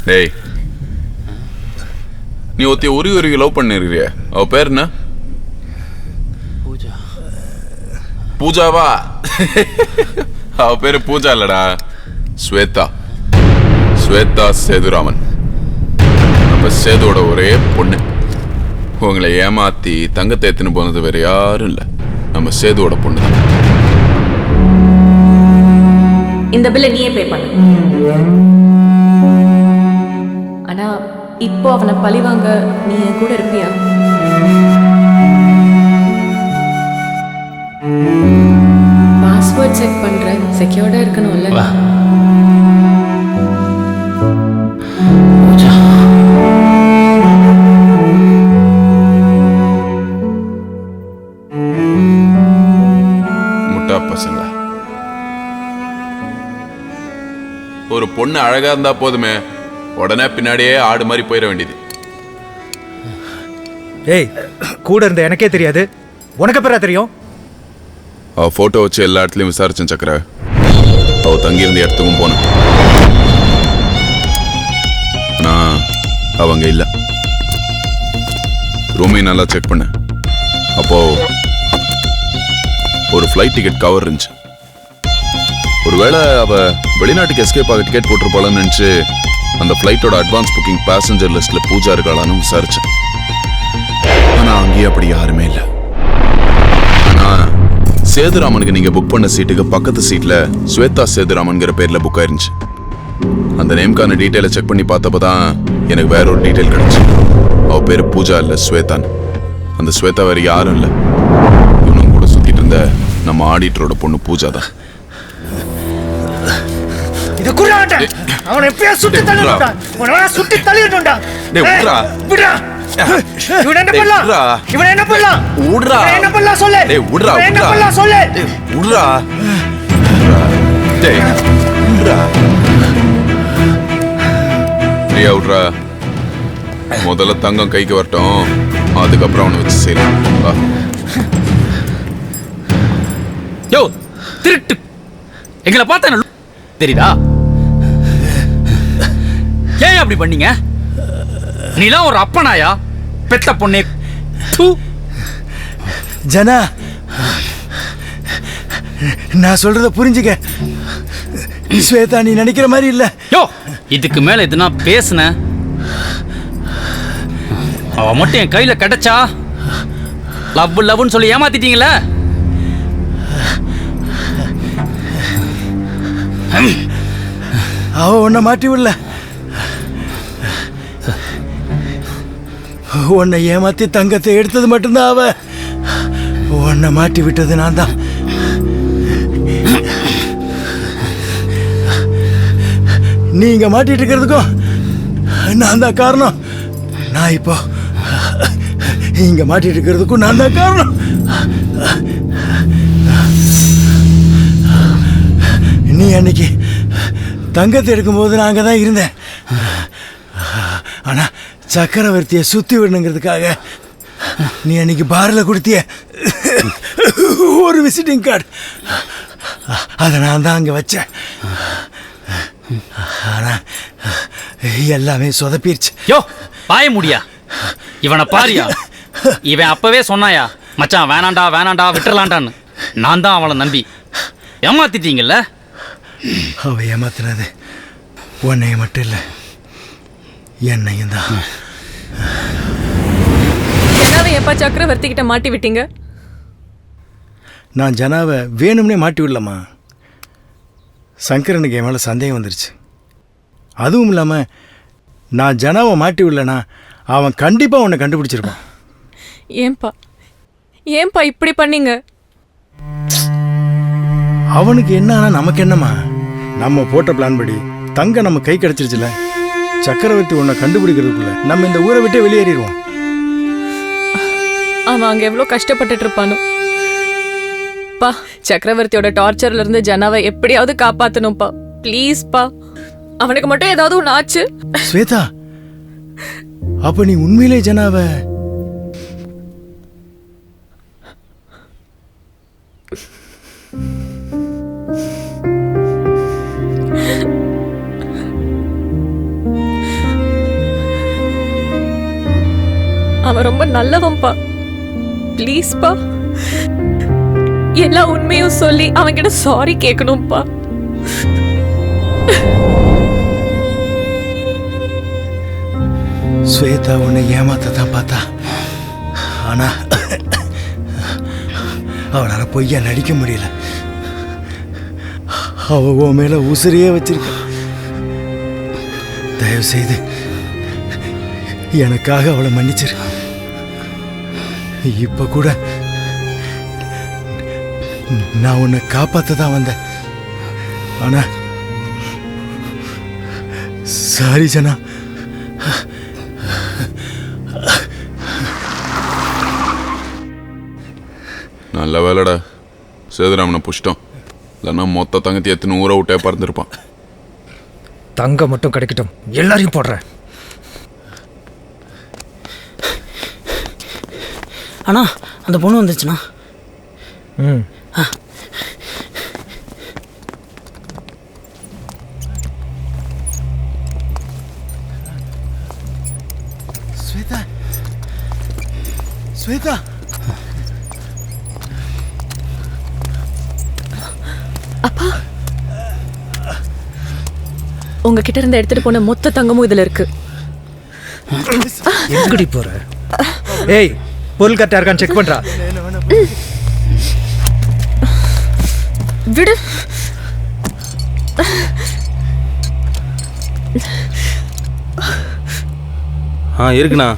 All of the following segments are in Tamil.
டேய், நீ ஒருத்தி உருகி லவ் பண்ணிருக்கிறிய, அவ பேர் என்ன? பூஜா. பூஜாவா? அவ பேரு பூஜா இல்லடா, ஸ்வேதா. ஸ்வேதா சேதுராமன், நம்ம சேதோட ஒரே பொண்ணு. உங்களை ஏமாத்தி தங்கத்தை எத்துன்னு போனது வேற யாரும் இல்ல, நம்ம சேதுவோட பொண்ணு தான். இந்த பில்லை நீயே பே பண்ணு. ஆனா இப்போ அவனை பழிவாங்க நீ என் கூட இருப்பியா? பாஸ்வேர்ட் செக் பண்றேன், செக்யூர்டா இருக்கணும்ல. பூஜா. முட்டா பசங்க, ஒரு பொண்ணு அழகா இருந்தா போதுமே, உடனே பின்னாடியே ஆடு மாதிரி போயிட வேண்டியது. ஏய், கூட இருந்த எனக்கே தெரியாது, உனக்கு அப்புறம் தெரியும்? அவ போட்டோ வச்சு எல்லா இடத்துலயும் விசாரிச்சேன் சக்கர. அவ தங்கி இருந்த இடத்துக்கும் போனேன், ஆனா அவங்க இல்ல. ரூமையும் நல்லா செக் பண்ண, அப்போ ஒரு ஃப்ளைட் டிக்கெட் கவர் இருந்துச்சு. ஒருவேளை அவ வெளிநாட்டுக்கு எஸ்கேப் ஆக டிக்கெட் போட்டிருப்பாளன்னு நினைச்சு அந்த ஃப்ளைட்டோட அட்வான்ஸ் புக்கிங் பேசஞ்சர் லிஸ்ட்ல பூஜா இருக்காளான்னு விசாரிச்சேன். ஆனா அங்கேயும் அப்படி யாருமே இல்லை. ஆனா சேதுராமனுக்கு நீங்க புக் பண்ண சீட்டுக்கு பக்கத்து சீட்ல ஸ்வேதா சேதுராமன்கிற பேர்ல புக் ஆயிருந்துச்சு. அந்த நேம்கான டீட்டெயிலை செக் பண்ணி பார்த்தப்பதான் எனக்கு வேற ஒரு டீட்டெயில் கிடைச்சு. அவ பேரு பூஜா இல்ல, ஸ்வேதான். அந்த ஸ்வேதா வேற யாரும் இல்ல, இவனும் கூட சுத்திட்டு இருந்த நம்ம ஆடிட்டரோட பொண்ணு பூஜா தான். இத குறாட்ட அவனை எப்படியா சுட்டு தள்ளிடுடா, உன்னை சுட்டு தள்ளிடுடா. டேய் உட்ரா, விடுடா. இவன் என்ன பண்ணலாம்? இவன் என்ன பண்ணலாம்? உட்ரா. என்ன பண்ணலாம் சொல்லு. டேய் உட்ரா, என்ன பண்ணலாம் சொல்லு. டேய் உட்ரா. டேய் உட்ரா. பிரியா உட்ரா. முதல்ல தங்கம் கைக்கு வரட்டும், அதுக்கப்புறம் அவனை வச்சு செய்யலாம். யோ திருட்டு, எங்களை பார்த்தா தெரியுதா? ஏன் அப்படி பண்ணீங்க? நீலாம் ஒரு அப்பனாயா? பெத்த பொண்ணே. ஜனா, நான் சொல்றத புரிஞ்சுக்க. ஸ்வேதா நீ நினைக்கிற மாதிரி இல்ல. யோ இதுக்கு மேல எதுனா பேசுன, அவ மட்டும் என் கையில கிடைச்சா லவ் லவ்னு சொல்லி ஏமாத்திட்டீங்களே. அவ உன்னை மாட்டி விடல, உன்னை ஏமாத்தி தங்கத்தை எடுத்தது மட்டும்தான் அவ. உன்னை மாட்டி விட்டது நான் தான். நீங்க மாட்டிட்டு இருக்கிறதுக்கும் நான் தான் காரணம். நான் இப்போ இங்க மாட்டிட்டு இருக்கிறதுக்கும் நான் தான் காரணம். நீ அன்னைக்கு தங்கத்தை எடுக்கும்போது நான் அங்கே தான் இருந்தேன். ஆனால் சக்கரவர்த்தியை சுற்றி விடணுங்கிறதுக்காக நீ அன்னைக்கு பாரில் கொடுத்திய ஒரு விசிட்டிங் கார்டு, அதை நான் தான் அங்கே வச்சேன். ஆனால் எல்லாமே சொதப்பிருச்சு. யோ பாய முடியா, இவனை பாரியா. இவன் அப்பவே சொன்னாயா மச்சான் வேணாண்டா வேணாண்டா விட்டுறலான்டான்னு. நான் தான் அவளை நம்பி ஏமாத்திட்டீங்கல்ல. அவ ஏமாத்தினது உன்னைய மட்டும் இல்லை, என்னையும் தான். ஜனாவை எப்ப சக்கரவர்த்தி கிட்ட மாட்டி விட்டீங்க? நான் ஜனாவை வேணும்னே மாட்டி விடலம்மா. சங்கரனுக்கு என் மேலே சந்தேகம் வந்துருச்சு. அதுவும் இல்லாமல் நான் ஜனாவை மாட்டி விடலனா அவன் கண்டிப்பாக உன்னை கண்டுபிடிச்சிருப்பான். ஏன்பா இப்படி பண்ணீங்க? அவனுக்கு என்ன ஆனா நமக்கு என்னம்மா? நம்ம போட்ட பிளான் படி தங்க நம்ம கை கிடைச்சிருச்சுல. சக்கரவர்த்தி உன்னை கண்டுபிடிக்கிறதுக்குள்ள நம்ம இந்த ஊரை விட்டே வெளியேறிடுவோம். அவன் அங்க எவ்வளவு கஷ்டப்பட்டுட்டு இருப்பானோ. பா, சக்கரவர்த்தியோட டார்ச்சர்ல இருந்து ஜனாவை எப்படியாவது காப்பாத்தணும்பா. ப்ளீஸ் பா, அவனுக்கு மட்டும் ஏதாவது ஒன்று ஆச்சு. ஸ்வேதா, அப்ப நீ உண்மையிலே ஜனாவை அவன் ரொம்ப நல்லவன்பா. ப்ளீஸ்ப்பா, எல்லா உண்மையும் சொல்லி அவன்கிட்ட சாரி கேட்கணும்ப்பா. ஸ்வேதா உன்னை ஏமாத்தான் பார்த்தா, ஆனா அவளால பொய்யா நடிக்க முடியல. அவ உன் மேல உசிரியே வச்சிருக்க. தயவு செய்து எனக்காக அவளை மன்னிச்சிரு. இப்ப கூட நான் உன்னை காப்பாத்த தான் வந்தேன். ஆனா சாரி ஜனா. நல்ல வேலைடா, சேதுராமனை புஷ்டம். இல்லைன்னா மொத்த தங்கத்தி எத்தனை ஊரை விட்டே பறந்துருப்பான். தங்கம் மட்டும் கிடைக்கட்டும், எல்லாரையும் போடுறேன். அண்ணா அந்த பொண்ணு வந்துச்சுண்ணா. ம் ஸ்வேதா, ஸ்வேதா, உங்ககிட்ட இருந்து எடுத்துட்டு போன மொத்த தங்கமும் இதுல இருக்கு. எங்கடி போற? ஏய், பொருள் கரெக்டா இருக்கான்னு செக் பண்றா. விடு. இருக்குண்ணா.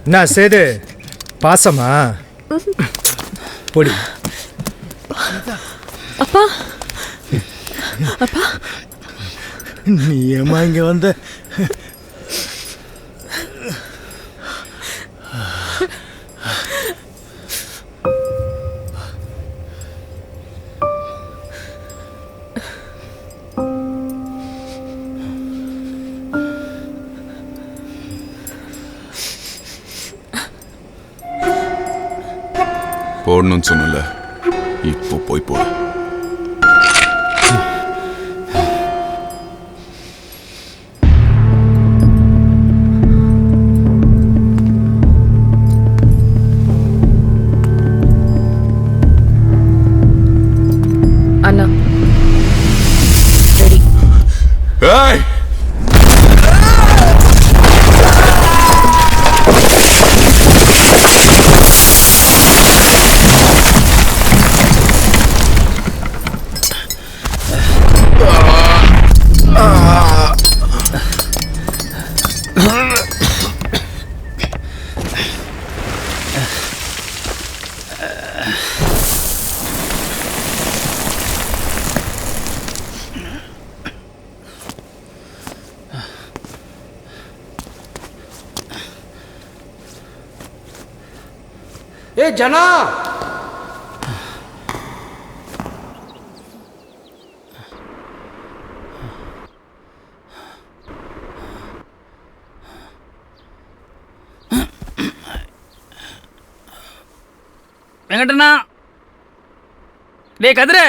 என்ன சேது, பாசமா? பொடி. அப்பா, அப்பா, நீ ஏமா இங்க வந்த? போடணும்னு சொன்னல, இப்போ போய் போடு. அண்ணா ரெடி. ஏய், ஏ ஜனா, வெங்கடண்ணா, டேய் கதிர.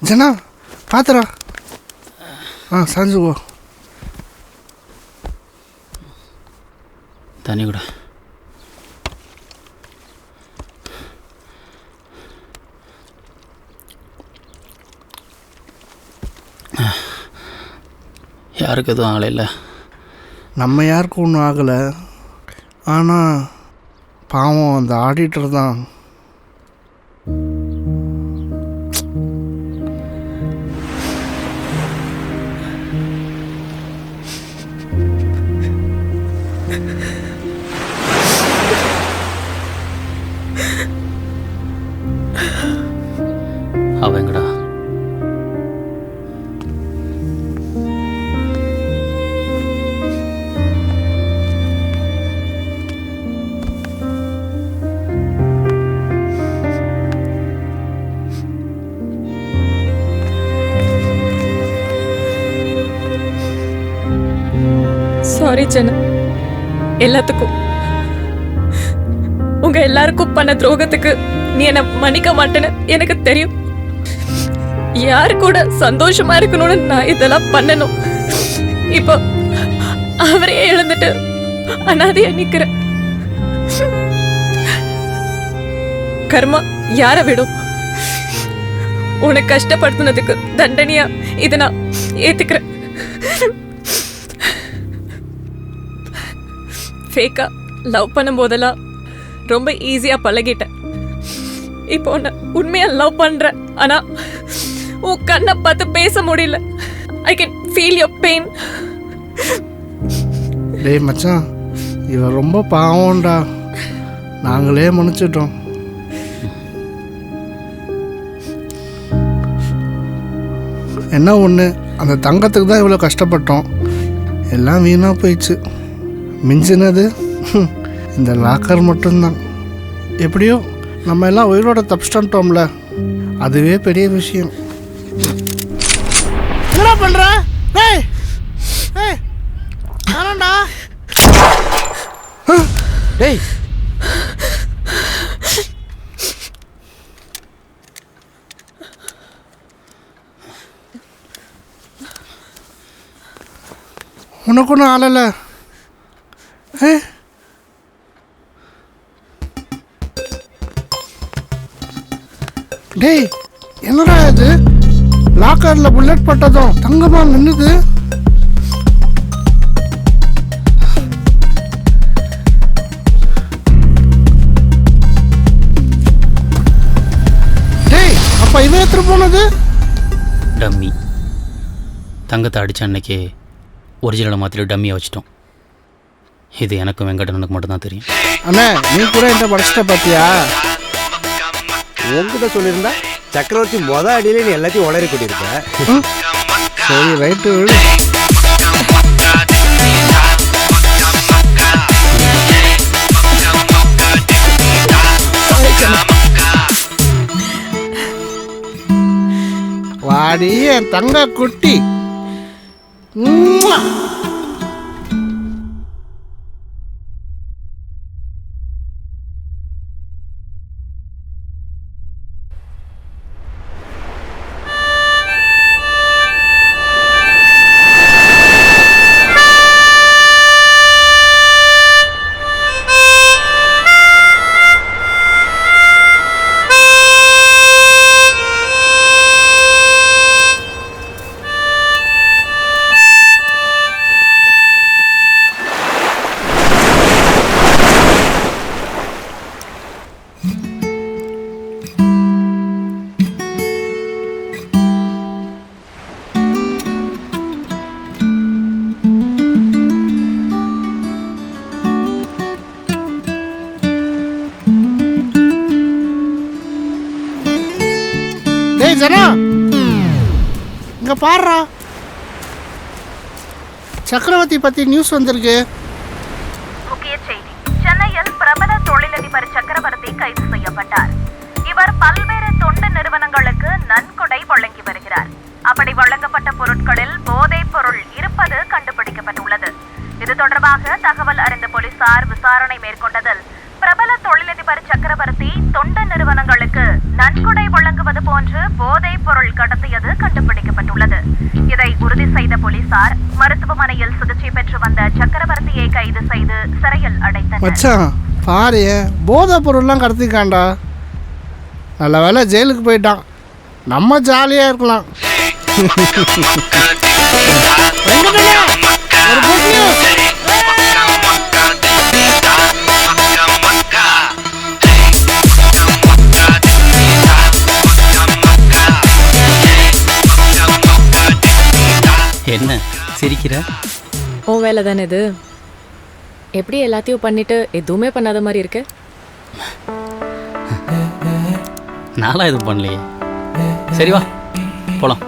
ஜனா பாத்துறா. சாஞ்சுக்கோ. தண்ணி கூட. யாருக்கு எதுவும் ஆகலை இல்லை? நம்ம யாருக்கும் ஒன்றும் ஆகலை. ஆனால் பாவம் அந்த ஆடிட்டர் தான். அவங்கடா சாரி ஜனா, எல்லாத்துக்கும். உங்க எல்லாருக்கும் பண்ண துரோகத்துக்கு நீ என்ன மன்னிக்க மாட்டேன்னு எனக்கு தெரியும். யாரு கூட சந்தோஷமா இருக்கணும்னு நான் இதெல்லாம் பண்ணணும். இப்போ அவரையே இழந்துட்டு அனாதையா நிக்கிறேன். கர்மா யார விடும்? உன்னை கஷ்டப்படுத்தினதுக்கு தண்டனையா இதை நான் ஏத்துக்கிறேன். ஃபேக்கா லவ் பண்ணும் போதெல்லாம் ரொம்ப ஈஸியா பழகிட்டேன். இப்போ உன்னை உண்மையா லவ் பண்றேன். ஆனா உன் கண்ணை பார்த்து பேச முடியல. I can feel your pain. டேய் மச்சான், இவன் ரொம்ப பாவம்டா. நாங்களே மன்னிச்சிட்டோம். என்ன ஒன்று, அந்த தங்கத்துக்கு தான் இவ்வளோ கஷ்டப்பட்டோம். எல்லாம் வீணாக போயிடுச்சு. மிஞ்சினது இந்த லாக்கர் மட்டும்தான். எப்படியோ நம்ம எல்லாம் உயிரோட தப்பிச்சிட்டோம்ல, அதுவே பெரிய விஷயம். என்ன பண்ணுற? ஏய் ஏய் ஆனண்டா. டேய் உனக்கு ஒன்றும் ஆளலை. ஏ டேய், என்னடா இது? லாக்கரில் புல்லட் பட்டதும் தங்கமா நின்னுது. டேய், அப்ப இவன் எடுத்துட்டு போனது டம்மி. தங்கத்தை அடித்த அன்னைக்கு ஒரிஜினலை மாற்றிட்டு டம்மியை வச்சிட்டோம். இது எனக்கும் வெங்கடனுக்கு மட்டும்தான் தெரியும். அண்ணே, நீ கூட என்ன படிச்சிட்ட பாத்தியா? உங்ககிட்ட சொல்லியிருந்தா சக்கரவர்த்தி அடியிலே நீ எல்லாத்தையும் உளறி கொட்டியிருக்க. சரி, ரைட்டு. வாடி என் தங்க குட்டி. ஜனா, இங்க பாருடா, சக்கரவர்த்தி பத்தி நியூஸ் வந்திருக்கு. முக்கிய செய்தி: சென்னையில் பிரபல தொழிலதிபர் சக்கரவர்த்தி கைது செய்யப்பட்டார். இவர் பல்வேறு தொண்டு நிறுவனங்களுக்கு நன்கொடை வழங்கி வருகிறார். அப்படி வழங்கப்பட்ட பொருட்களில் போதைப் பொருள் இருப்பது கண்டுபிடிக்கப்பட்டுள்ளது. இது தொடர்பாக தகவல் அறிந்த போலீசார் விசாரணை மேற்கொண்டதில் பிரபல தொழிலதிபர் சக்கரவர்த்தி தொண்டு நிறுவனங்களுக்கு நன்கொடை வழங்குவது போன்று போதைப் பொருள் கடத்தியது கண்டுபிடிக்கப்பட்டுள்ளது. இதை உறுதி செய்த போலீசார் மருத்துவமனையில் சிகிச்சை பெற்று வந்த சக்கரவர்த்தியை கைது செய்து சிறையில் அடைத்தனர். மச்சான் பாரு, போதைப் பொருள்லாம் கடத்திக்காண்டா. நல்ல வேலை ஜெயிலுக்கு போயிட்டான். நம்ம ஜாலியா இருக்கலாம். என்ன சிரிக்கிற? உன் வேலை தானே இது. எப்படி எல்லாத்தையும் பண்ணிட்டு எதுவுமே பண்ணாத மாதிரி இருக்கு? நான்லாம் எதுவும் பண்ணலையே. சரி வா போலாம்.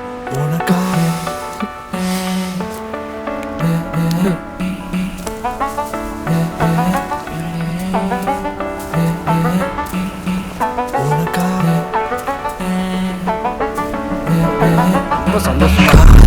ரொம்ப சந்தோஷம்.